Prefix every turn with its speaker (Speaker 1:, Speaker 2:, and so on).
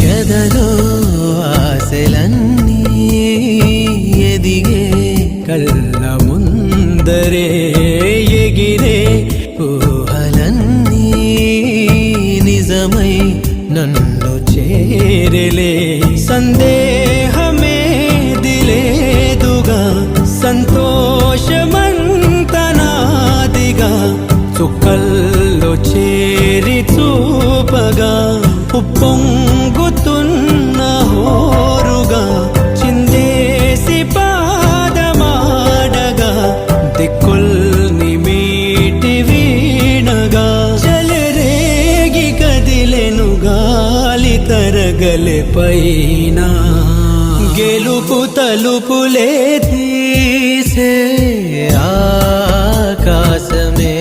Speaker 1: ఎదలో ఆశలన్నీ ఎదిగే కళ్ళ ముందరే ఎగిరే ఊహలన్నీ నిజమై నన్ను చేరలే సందేహమే దిలేదుగా సంతోషమంతనాదిగా చుక్కల్లో చేరి చూపగా ఉప్పొంగుతున్న హోరుగా చిందేసి పాదమాడగా దిక్కుల్ని మీటి వీణగా చెలరేగి కదిలెను గాలి తరగలే పైన గెలుపు తలుపులే తీసే ఆకాశమే